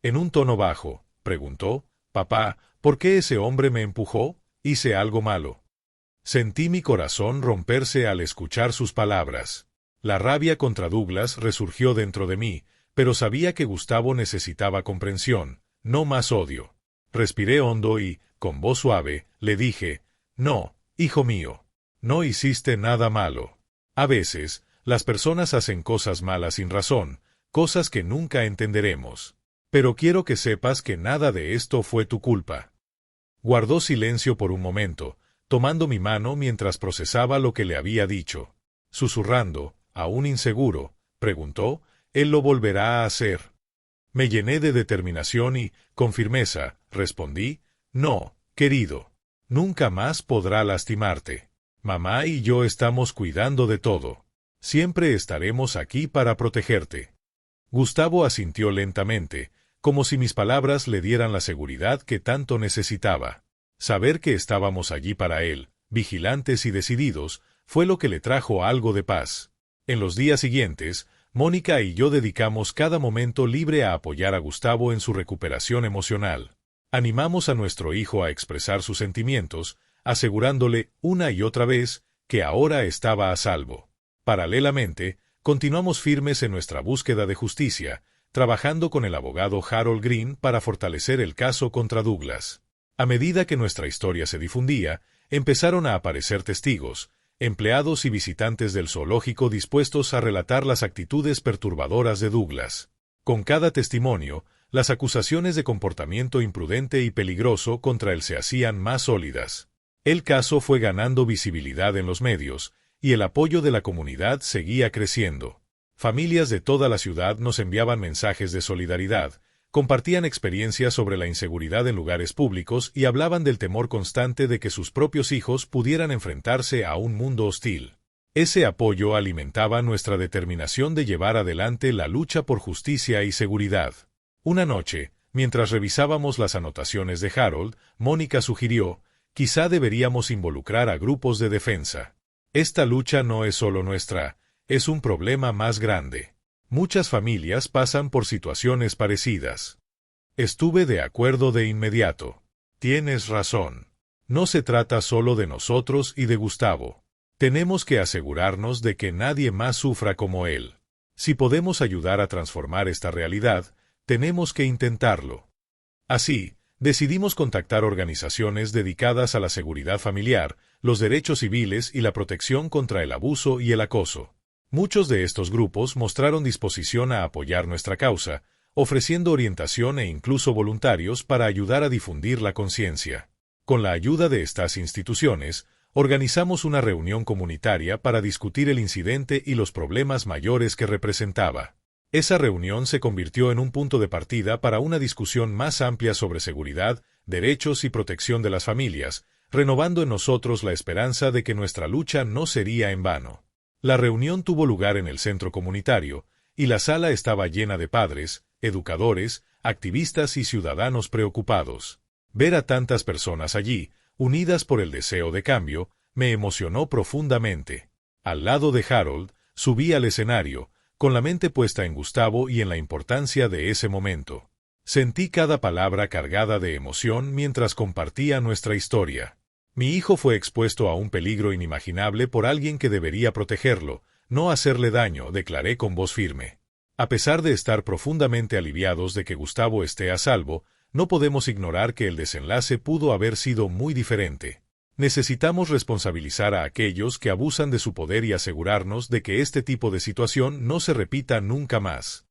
En un tono bajo, preguntó: «Papá, ¿por qué ese hombre me empujó? ¿Hice algo malo?». Sentí mi corazón romperse al escuchar sus palabras. La rabia contra Douglas resurgió dentro de mí, pero sabía que Gustavo necesitaba comprensión, no más odio. Respiré hondo y, con voz suave, le dije: «No, hijo mío. No hiciste nada malo. A veces, las personas hacen cosas malas sin razón, cosas que nunca entenderemos. Pero quiero que sepas que nada de esto fue tu culpa». Guardó silencio por un momento, tomando mi mano mientras procesaba lo que le había dicho. Susurrando, aún inseguro, preguntó: «¿Él lo volverá a hacer?». Me llené de determinación y, con firmeza, respondí: «No, querido. Nunca más podrá lastimarte. Mamá y yo estamos cuidando de todo. Siempre estaremos aquí para protegerte». Gustavo asintió lentamente, como si mis palabras le dieran la seguridad que tanto necesitaba. Saber que estábamos allí para él, vigilantes y decididos, fue lo que le trajo algo de paz. En los días siguientes, Mónica y yo dedicamos cada momento libre a apoyar a Gustavo en su recuperación emocional. Animamos a nuestro hijo a expresar sus sentimientos, asegurándole una y otra vez que ahora estaba a salvo. Paralelamente, continuamos firmes en nuestra búsqueda de justicia, trabajando con el abogado Harold Green para fortalecer el caso contra Douglas. A medida que nuestra historia se difundía, empezaron a aparecer testigos, empleados y visitantes del zoológico dispuestos a relatar las actitudes perturbadoras de Douglas. Con cada testimonio, las acusaciones de comportamiento imprudente y peligroso contra él se hacían más sólidas. El caso fue ganando visibilidad en los medios, y el apoyo de la comunidad seguía creciendo. Familias de toda la ciudad nos enviaban mensajes de solidaridad, compartían experiencias sobre la inseguridad en lugares públicos y hablaban del temor constante de que sus propios hijos pudieran enfrentarse a un mundo hostil. Ese apoyo alimentaba nuestra determinación de llevar adelante la lucha por justicia y seguridad. Una noche, mientras revisábamos las anotaciones de Harold, Mónica sugirió: «Quizá deberíamos involucrar a grupos de defensa. Esta lucha no es solo nuestra, es un problema más grande. Muchas familias pasan por situaciones parecidas». Estuve de acuerdo de inmediato. Tienes razón. No se trata solo de nosotros y de Gustavo. Tenemos que asegurarnos de que nadie más sufra como él. Si podemos ayudar a transformar esta realidad, tenemos que intentarlo. Así, decidimos contactar organizaciones dedicadas a la seguridad familiar, los derechos civiles y la protección contra el abuso y el acoso. Muchos de estos grupos mostraron disposición a apoyar nuestra causa, ofreciendo orientación e incluso voluntarios para ayudar a difundir la conciencia. Con la ayuda de estas instituciones, organizamos una reunión comunitaria para discutir el incidente y los problemas mayores que representaba. Esa reunión se convirtió en un punto de partida para una discusión más amplia sobre seguridad, derechos y protección de las familias, renovando en nosotros la esperanza de que nuestra lucha no sería en vano. La reunión tuvo lugar en el centro comunitario, y la sala estaba llena de padres, educadores, activistas y ciudadanos preocupados. Ver a tantas personas allí, unidas por el deseo de cambio, me emocionó profundamente. Al lado de Harold, subí al escenario, con la mente puesta en Gustavo y en la importancia de ese momento. Sentí cada palabra cargada de emoción mientras compartía nuestra historia. Mi hijo fue expuesto a un peligro inimaginable por alguien que debería protegerlo, no hacerle daño, declaré con voz firme. A pesar de estar profundamente aliviados de que Gustavo esté a salvo, no podemos ignorar que el desenlace pudo haber sido muy diferente. Necesitamos responsabilizar a aquellos que abusan de su poder y asegurarnos de que este tipo de situación no se repita nunca más.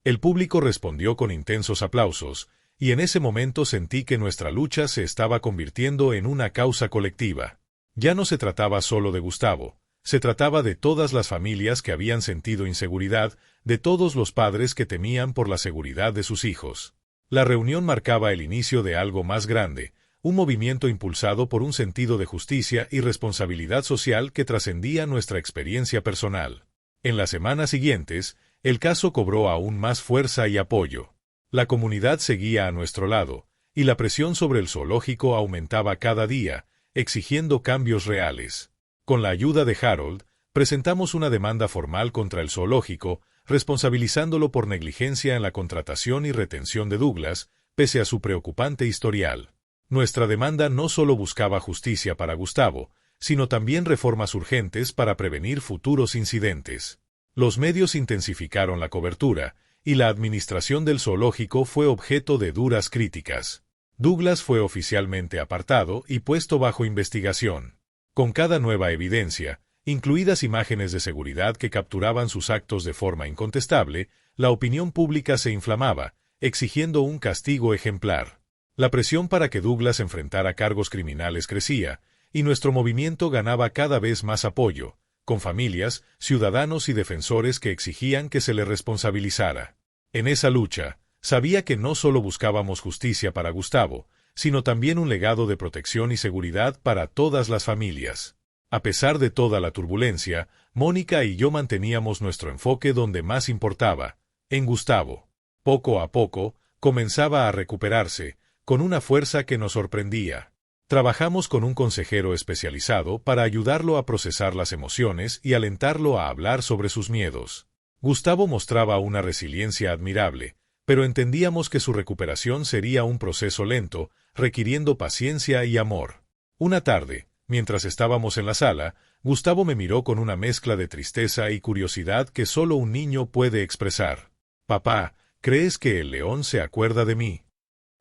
El público respondió con intensos aplausos, y en ese momento sentí que nuestra lucha se estaba convirtiendo en una causa colectiva. Ya no se trataba solo de Gustavo, se trataba de todas las familias que habían sentido inseguridad, de todos los padres que temían por la seguridad de sus hijos. La reunión marcaba el inicio de algo más grande, un movimiento impulsado por un sentido de justicia y responsabilidad social que trascendía nuestra experiencia personal. En las semanas siguientes, el caso cobró aún más fuerza y apoyo. La comunidad seguía a nuestro lado, y la presión sobre el zoológico aumentaba cada día, exigiendo cambios reales. Con la ayuda de Harold, presentamos una demanda formal contra el zoológico, responsabilizándolo por negligencia en la contratación y retención de Douglas, pese a su preocupante historial. Nuestra demanda no solo buscaba justicia para Gustavo, sino también reformas urgentes para prevenir futuros incidentes. Los medios intensificaron la cobertura, y la administración del zoológico fue objeto de duras críticas. Douglas fue oficialmente apartado y puesto bajo investigación. Con cada nueva evidencia, incluidas imágenes de seguridad que capturaban sus actos de forma incontestable, la opinión pública se inflamaba, exigiendo un castigo ejemplar. La presión para que Douglas enfrentara cargos criminales crecía, y nuestro movimiento ganaba cada vez más apoyo, con familias, ciudadanos y defensores que exigían que se le responsabilizara. En esa lucha, sabía que no solo buscábamos justicia para Gustavo, sino también un legado de protección y seguridad para todas las familias. A pesar de toda la turbulencia, Mónica y yo manteníamos nuestro enfoque donde más importaba, en Gustavo. Poco a poco, comenzaba a recuperarse, con una fuerza que nos sorprendía. Trabajamos con un consejero especializado para ayudarlo a procesar las emociones y alentarlo a hablar sobre sus miedos. Gustavo mostraba una resiliencia admirable, pero entendíamos que su recuperación sería un proceso lento, requiriendo paciencia y amor. Una tarde, mientras estábamos en la sala, Gustavo me miró con una mezcla de tristeza y curiosidad que solo un niño puede expresar. «Papá, ¿crees que el león se acuerda de mí?»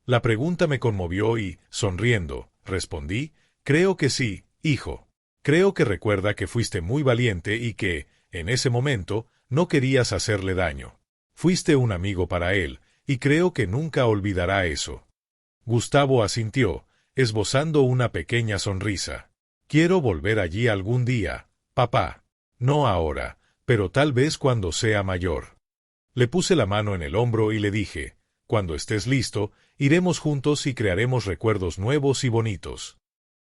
La pregunta me conmovió y, sonriendo, respondí, «Creo que sí, hijo. Creo que recuerda que fuiste muy valiente y que, en ese momento, no querías hacerle daño. Fuiste un amigo para él, y creo que nunca olvidará eso». Gustavo asintió, esbozando una pequeña sonrisa. «Quiero volver allí algún día, papá. No ahora, pero tal vez cuando sea mayor». Le puse la mano en el hombro y le dije, «Cuando estés listo, iremos juntos y crearemos recuerdos nuevos y bonitos».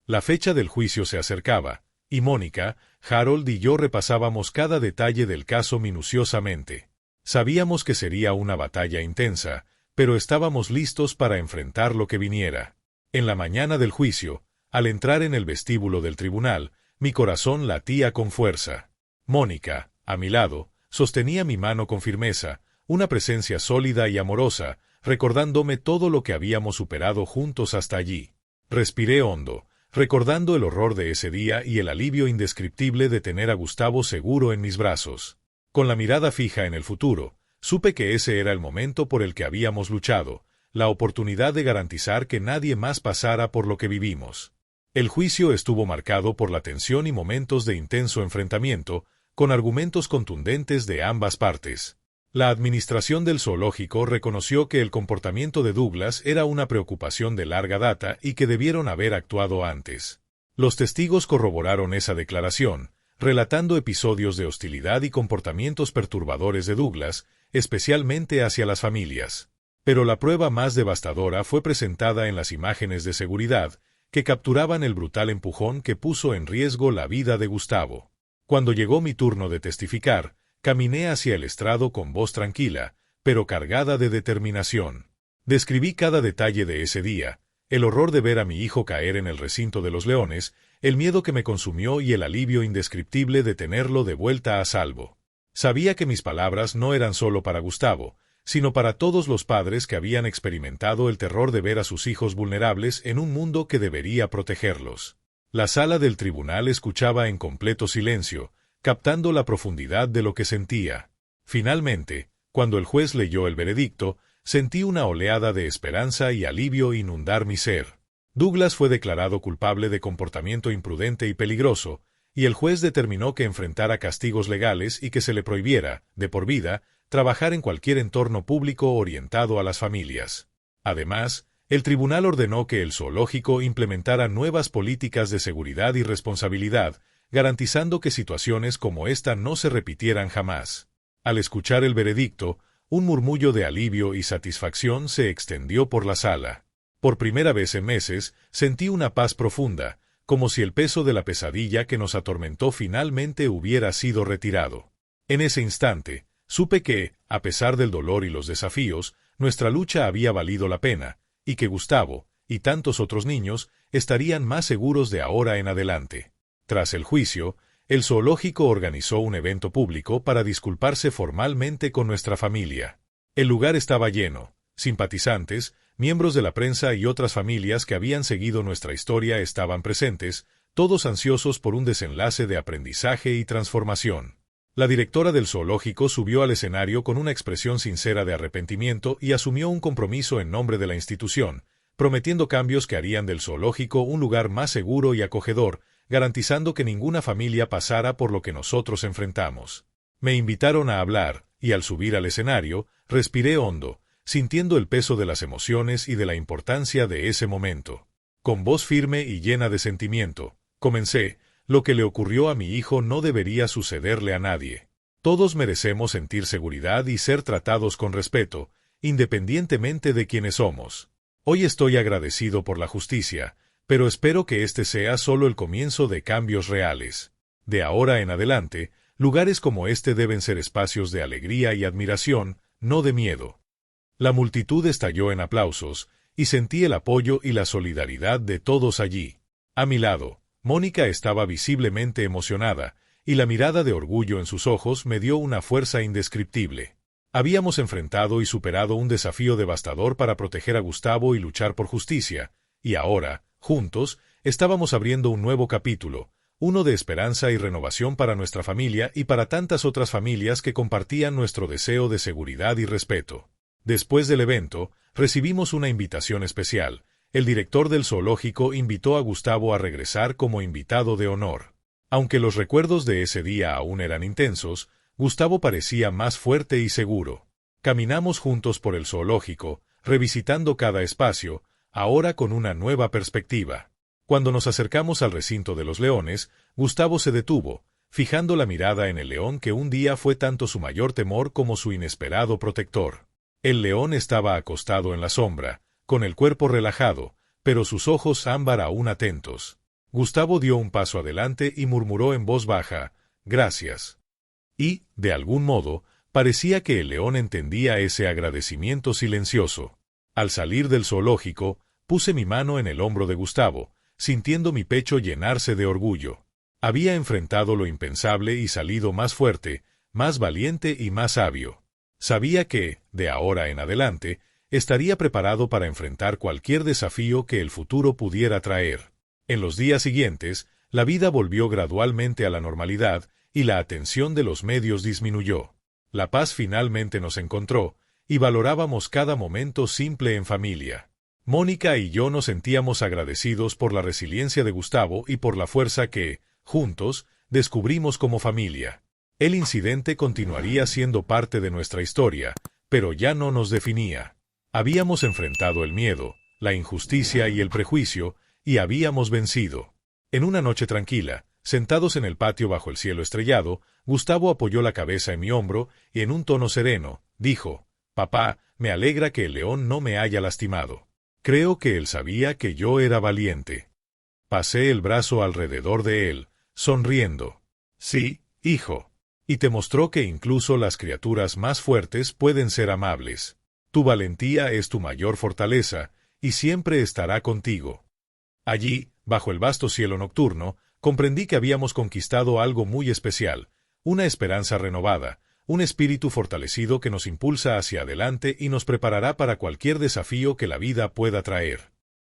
La fecha del juicio se acercaba, y Mónica, Harold y yo repasábamos cada detalle del caso minuciosamente. Sabíamos que sería una batalla intensa, pero estábamos listos para enfrentar lo que viniera. En la mañana del juicio, al entrar en el vestíbulo del tribunal, mi corazón latía con fuerza. Mónica, a mi lado, sostenía mi mano con firmeza, una presencia sólida y amorosa, recordándome todo lo que habíamos superado juntos hasta allí. Respiré hondo, recordando el horror de ese día y el alivio indescriptible de tener a Gustavo seguro en mis brazos. Con la mirada fija en el futuro, supe que ese era el momento por el que habíamos luchado, la oportunidad de garantizar que nadie más pasara por lo que vivimos. El juicio estuvo marcado por la tensión y momentos de intenso enfrentamiento, con argumentos contundentes de ambas partes. La administración del zoológico reconoció que el comportamiento de Douglas era una preocupación de larga data y que debieron haber actuado antes. Los testigos corroboraron esa declaración, relatando episodios de hostilidad y comportamientos perturbadores de Douglas, especialmente hacia las familias. Pero la prueba más devastadora fue presentada en las imágenes de seguridad, que capturaban el brutal empujón que puso en riesgo la vida de Gustavo. Cuando llegó mi turno de testificar, caminé hacia el estrado con voz tranquila, pero cargada de determinación. Describí cada detalle de ese día, el horror de ver a mi hijo caer en el recinto de los leones, el miedo que me consumió y el alivio indescriptible de tenerlo de vuelta a salvo. Sabía que mis palabras no eran solo para Gustavo, sino para todos los padres que habían experimentado el terror de ver a sus hijos vulnerables en un mundo que debería protegerlos. La sala del tribunal escuchaba en completo silencio, captando la profundidad de lo que sentía. Finalmente, cuando el juez leyó el veredicto, sentí una oleada de esperanza y alivio inundar mi ser. Douglas fue declarado culpable de comportamiento imprudente y peligroso, y el juez determinó que enfrentara castigos legales y que se le prohibiera, de por vida, trabajar en cualquier entorno público orientado a las familias. Además, el tribunal ordenó que el zoológico implementara nuevas políticas de seguridad y responsabilidad, garantizando que situaciones como esta no se repitieran jamás. Al escuchar el veredicto, un murmullo de alivio y satisfacción se extendió por la sala. Por primera vez en meses, sentí una paz profunda, como si el peso de la pesadilla que nos atormentó finalmente hubiera sido retirado. En ese instante, supe que, a pesar del dolor y los desafíos, nuestra lucha había valido la pena, y que Gustavo, y tantos otros niños, estarían más seguros de ahora en adelante. Tras el juicio, el zoológico organizó un evento público para disculparse formalmente con nuestra familia. El lugar estaba lleno. Simpatizantes, miembros de la prensa y otras familias que habían seguido nuestra historia estaban presentes, todos ansiosos por un desenlace de aprendizaje y transformación. La directora del zoológico subió al escenario con una expresión sincera de arrepentimiento y asumió un compromiso en nombre de la institución, prometiendo cambios que harían del zoológico un lugar más seguro y acogedor, garantizando que ninguna familia pasara por lo que nosotros enfrentamos. Me invitaron a hablar, y al subir al escenario, respiré hondo, sintiendo el peso de las emociones y de la importancia de ese momento. Con voz firme y llena de sentimiento, comencé: lo que le ocurrió a mi hijo no debería sucederle a nadie. Todos merecemos sentir seguridad y ser tratados con respeto, independientemente de quiénes somos. Hoy estoy agradecido por la justicia, pero espero que este sea solo el comienzo de cambios reales. De ahora en adelante, lugares como este deben ser espacios de alegría y admiración, no de miedo. La multitud estalló en aplausos, y sentí el apoyo y la solidaridad de todos allí. A mi lado, Mónica estaba visiblemente emocionada, y la mirada de orgullo en sus ojos me dio una fuerza indescriptible. Habíamos enfrentado y superado un desafío devastador para proteger a Gustavo y luchar por justicia, y ahora, juntos, estábamos abriendo un nuevo capítulo, uno de esperanza y renovación para nuestra familia y para tantas otras familias que compartían nuestro deseo de seguridad y respeto. Después del evento, recibimos una invitación especial. El director del zoológico invitó a Gustavo a regresar como invitado de honor. Aunque los recuerdos de ese día aún eran intensos, Gustavo parecía más fuerte y seguro. Caminamos juntos por el zoológico, revisitando cada espacio, ahora con una nueva perspectiva. Cuando nos acercamos al recinto de los leones, Gustavo se detuvo, fijando la mirada en el león que un día fue tanto su mayor temor como su inesperado protector. El león estaba acostado en la sombra, con el cuerpo relajado, pero sus ojos ámbar aún atentos. Gustavo dio un paso adelante y murmuró en voz baja: «Gracias». Y, de algún modo, parecía que el león entendía ese agradecimiento silencioso. Al salir del zoológico, puse mi mano en el hombro de Gustavo, sintiendo mi pecho llenarse de orgullo. Había enfrentado lo impensable y salido más fuerte, más valiente y más sabio. Sabía que, de ahora en adelante, estaría preparado para enfrentar cualquier desafío que el futuro pudiera traer. En los días siguientes, la vida volvió gradualmente a la normalidad y la atención de los medios disminuyó. La paz finalmente nos encontró, y valorábamos cada momento simple en familia. Mónica y yo nos sentíamos agradecidos por la resiliencia de Gustavo y por la fuerza que, juntos, descubrimos como familia. El incidente continuaría siendo parte de nuestra historia, pero ya no nos definía. Habíamos enfrentado el miedo, la injusticia y el prejuicio, y habíamos vencido. En una noche tranquila, sentados en el patio bajo el cielo estrellado, Gustavo apoyó la cabeza en mi hombro y en un tono sereno, dijo: «Papá, me alegra que el león no me haya lastimado. Creo que él sabía que yo era valiente». Pasé el brazo alrededor de él, sonriendo. Sí, hijo. Y te mostró que incluso las criaturas más fuertes pueden ser amables. Tu valentía es tu mayor fortaleza, y siempre estará contigo. Allí, bajo el vasto cielo nocturno, comprendí que habíamos conquistado algo muy especial, una esperanza renovada, un espíritu fortalecido que nos impulsa hacia adelante y nos preparará para cualquier desafío que la vida pueda traer.